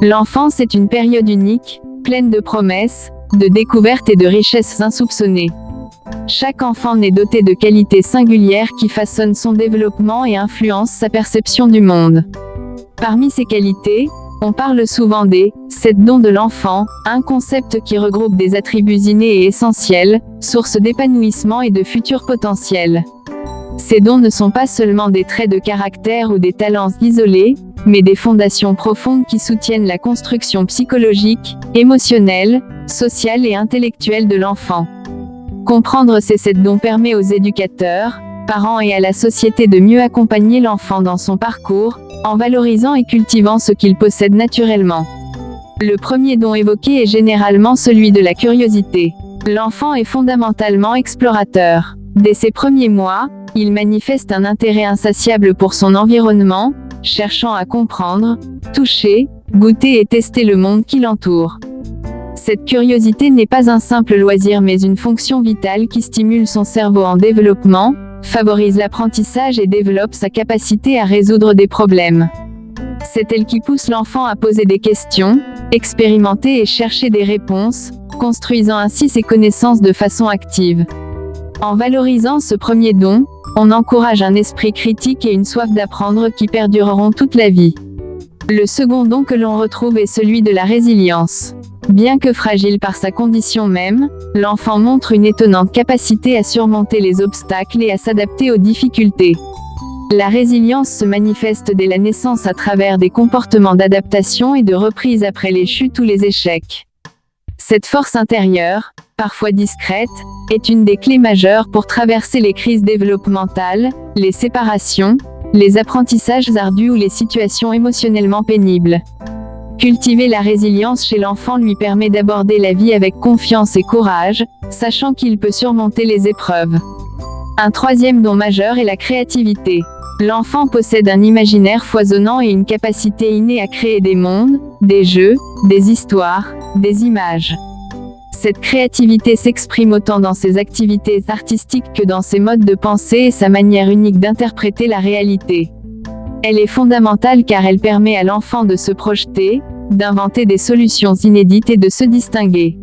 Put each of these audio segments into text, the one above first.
L'enfance est une période unique, pleine de promesses, de découvertes et de richesses insoupçonnées. Chaque enfant naît doté de qualités singulières qui façonnent son développement et influencent sa perception du monde. Parmi ces qualités, on parle souvent des « 7 dons de l'enfant », un concept qui regroupe des attributs innés et essentiels, source d'épanouissement et de futurs potentiels. Ces dons ne sont pas seulement des traits de caractère ou des talents isolés, mais des fondations profondes qui soutiennent la construction psychologique, émotionnelle, sociale et intellectuelle de l'enfant. Comprendre ces 7 dons permet aux éducateurs, parents et à la société de mieux accompagner l'enfant dans son parcours, en valorisant et cultivant ce qu'il possède naturellement. Le premier don évoqué est généralement celui de la curiosité. L'enfant est fondamentalement explorateur. Dès ses premiers mois, il manifeste un intérêt insatiable pour son environnement, cherchant à comprendre, toucher, goûter et tester le monde qui l'entoure. Cette curiosité n'est pas un simple loisir mais une fonction vitale qui stimule son cerveau en développement, favorise l'apprentissage et développe sa capacité à résoudre des problèmes. C'est elle qui pousse l'enfant à poser des questions, expérimenter et chercher des réponses, construisant ainsi ses connaissances de façon active. En valorisant ce premier don, on encourage un esprit critique et une soif d'apprendre qui perdureront toute la vie. Le second don que l'on retrouve est celui de la résilience. Bien que fragile par sa condition même, l'enfant montre une étonnante capacité à surmonter les obstacles et à s'adapter aux difficultés. La résilience se manifeste dès la naissance à travers des comportements d'adaptation et de reprise après les chutes ou les échecs. Cette force intérieure, parfois discrète, est une des clés majeures pour traverser les crises développementales, les séparations, les apprentissages ardus ou les situations émotionnellement pénibles. Cultiver la résilience chez l'enfant lui permet d'aborder la vie avec confiance et courage, sachant qu'il peut surmonter les épreuves. Un troisième don majeur est la créativité. L'enfant possède un imaginaire foisonnant et une capacité innée à créer des mondes, des jeux, des histoires, des images. Cette créativité s'exprime autant dans ses activités artistiques que dans ses modes de pensée et sa manière unique d'interpréter la réalité. Elle est fondamentale car elle permet à l'enfant de se projeter, d'inventer des solutions inédites et de se distinguer.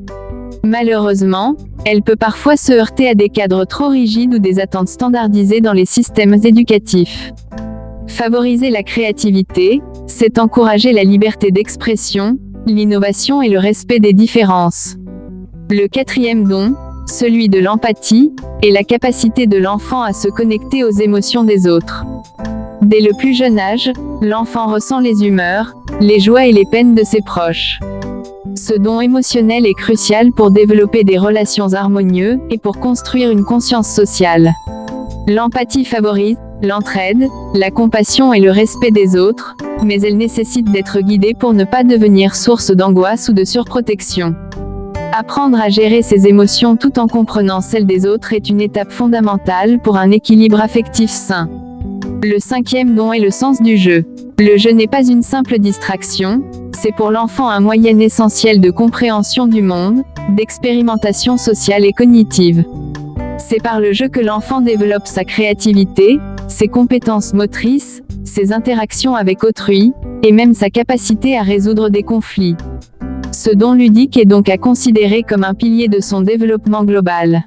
Malheureusement, elle peut parfois se heurter à des cadres trop rigides ou des attentes standardisées dans les systèmes éducatifs. Favoriser la créativité, c'est encourager la liberté d'expression, l'innovation et le respect des différences. Le quatrième don, celui de l'empathie, est la capacité de l'enfant à se connecter aux émotions des autres. Dès le plus jeune âge, l'enfant ressent les humeurs, les joies et les peines de ses proches. Ce don émotionnel est crucial pour développer des relations harmonieuses et pour construire une conscience sociale. L'empathie favorise l'entraide, la compassion et le respect des autres, mais elle nécessite d'être guidée pour ne pas devenir source d'angoisse ou de surprotection. Apprendre à gérer ses émotions tout en comprenant celles des autres est une étape fondamentale pour un équilibre affectif sain. Le cinquième don est le sens du jeu. Le jeu n'est pas une simple distraction, c'est pour l'enfant un moyen essentiel de compréhension du monde, d'expérimentation sociale et cognitive. C'est par le jeu que l'enfant développe sa créativité, ses compétences motrices, ses interactions avec autrui, et même sa capacité à résoudre des conflits. Ce don ludique est donc à considérer comme un pilier de son développement global.